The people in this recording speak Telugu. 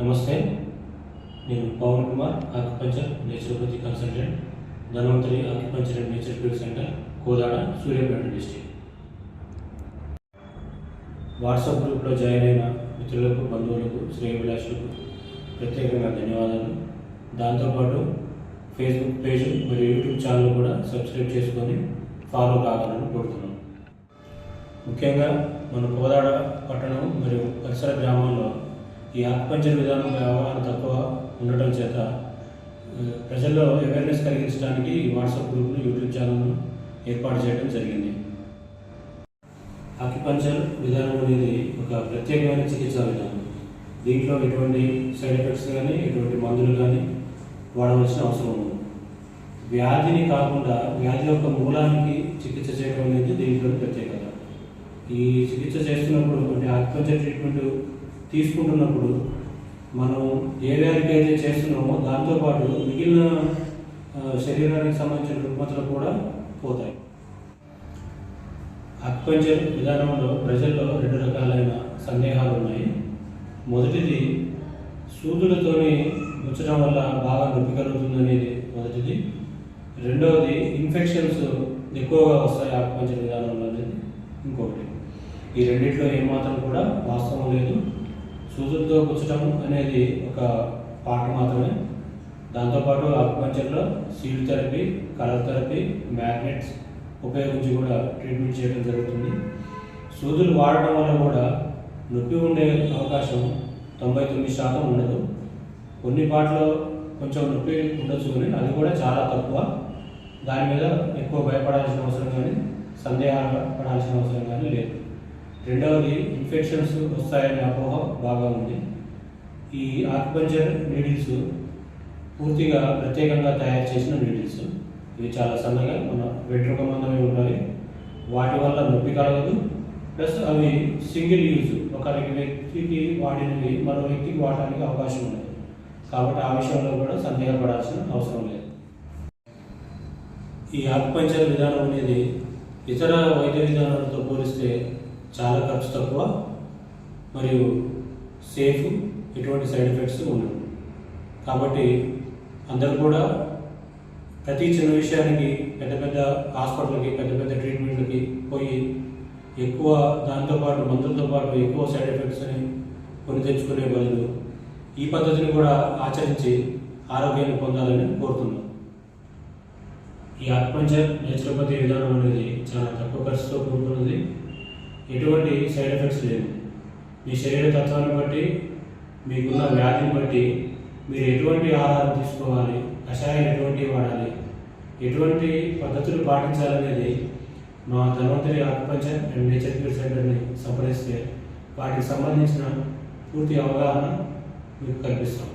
నమస్తే, నేను Pavan Kumar, acupuncture naturopathy consultant, Dhanvantari acupuncture and nature field centre, Kodad, Suryapet district. WhatsApp గ్రూప్లో జాయిన్ అయిన మిత్రులకు, బంధువులకు, శ్రేయోభిలాషులకు ప్రత్యేకంగా ధన్యవాదాలు. దాంతోపాటు ఫేస్బుక్ పేజ్ మరియు యూట్యూబ్ ఛానల్ కూడా సబ్స్క్రైబ్ చేసుకొని ఫాలో కావాలని కోరుతున్నాను. ముఖ్యంగా మన కోదాడ పట్టణం మరియు పరిసర గ్రామాల్లో ఈ ఆక్యుపంచర్ విధానం అవగాహన తక్కువ ఉండటం చేత ప్రజల్లో అవేర్నెస్ కలిగించడానికి ఈ వాట్సాప్ గ్రూప్ను, యూట్యూబ్ ఛానల్ను ఏర్పాటు చేయడం జరిగింది. ఆక్యుపంచర్ విధానం అనేది ఒక ప్రత్యేకమైన చికిత్సా విధానం. దీంట్లో ఎటువంటి సైడ్ ఎఫెక్ట్స్ కానీ, ఎటువంటి మందులు కానీ వాడవలసిన అవసరం ఉంది. వ్యాధిని కాకుండా వ్యాధి యొక్క మూలానికి చికిత్స చేయడం అనేది దీంట్లో ప్రత్యేకత. ఈ చికిత్స చేస్తున్నప్పుడు, అంటే ఆక్యుపంచర్ ట్రీట్మెంట్ తీసుకుంటున్నప్పుడు మనం ఏ వ్యాధికి అయితే చేస్తున్నామో దాంతోపాటు మిగిలిన శరీరానికి సంబంధించిన రుగ్మతలు కూడా పోతాయి. ఆక్యుపంచర్ విధానంలో ప్రజల్లో 2 రకాలైన సందేహాలు ఉన్నాయి. మొదటిది, సూదులతోని గుచ్చడం వల్ల బాగా నొప్పి కలుగుతుంది అనేది మొదటిది. రెండవది, ఇన్ఫెక్షన్స్ ఎక్కువగా వస్తాయి ఆక్యుపంచర్ విధానంలో అనేది ఇంకొకటి. ఈ రెండిట్లో ఏమాత్రం కూడా వాస్తవం లేదు. సూదులతో గుచ్చడం అనేది ఒక పార్ట్ మాత్రమే. దాంతోపాటు ఆక్యుపంచర్లో seed therapy, colour therapy, magnets ఉపయోగించి కూడా ట్రీట్మెంట్ చేయడం జరుగుతుంది. సూదులు వాడటం వల్ల కూడా నొప్పి ఉండే అవకాశం 99% ఉండదు. కొన్ని పాటలో కొంచెం నొప్పి ఉండొచ్చు, కానీ అది కూడా చాలా తక్కువ. దాని మీద ఎక్కువ భయపడాల్సిన అవసరం కానీ, సందేహాలు పడాల్సిన అవసరం కానీ లేదు. రెండవది, ఇన్ఫెక్షన్స్ వస్తాయనే అపోహ బాగా ఉంది. ఈ ఆక్యుపంచర్ నీడిల్స్ పూర్తిగా ప్రత్యేకంగా తయారు చేసిన నీడిల్స్. ఇవి చాలా సన్నగా మన వెంట్రుక మందమే ఉంటాయి. వాటి వల్ల నొప్పి కలగదు. ప్లస్ అవి సింగిల్ యూజ్, ఒక వ్యక్తికి వాడినవి మరో వ్యక్తికి వాడడానికి అవకాశం ఉండదు. కాబట్టి ఆ విషయంలో కూడా సందేహపడాల్సిన అవసరం లేదు. ఈ ఆక్యుపంచర్ విధానం అనేది ఇతర వైద్య విధానాలతో పోలిస్తే చాలా ఖర్చు తక్కువ మరియు సేఫ్, ఎటువంటి సైడ్ ఎఫెక్ట్స్ ఉండవు. కాబట్టి అందరూ కూడా ప్రతి చిన్న విషయానికి పెద్ద పెద్ద హాస్పిటల్కి, పెద్ద పెద్ద ట్రీట్మెంట్లకి పోయి ఎక్కువ దాంతోపాటు మందులతో పాటు ఎక్కువ సైడ్ ఎఫెక్ట్స్ అని కొని తెచ్చుకునే బదులు ఈ పద్ధతిని కూడా ఆచరించి ఆరోగ్యాన్ని పొందాలని కోరుతున్నాం. ఈ ఆక్యుపంచర్ నేచురోపతి విధానం అనేది చాలా తక్కువ ఖర్చుతో కూడుకున్నది. ఎటువంటి సైడ్ ఎఫెక్ట్స్ లేవు. మీ శరీర తత్వాన్ని బట్టి, మీకున్న వ్యాధిని బట్టి మీరు ఎటువంటి ఆహారం తీసుకోవాలి, కషాయం ఎటువంటివి వాడాలి, ఎటువంటి పద్ధతులు పాటించాలనేది మా Dhanvantari acupuncture and nature field సెంటర్ని సంప్రదిస్తే వాటికి సంబంధించిన పూర్తి అవగాహన మీకు కల్పిస్తాం.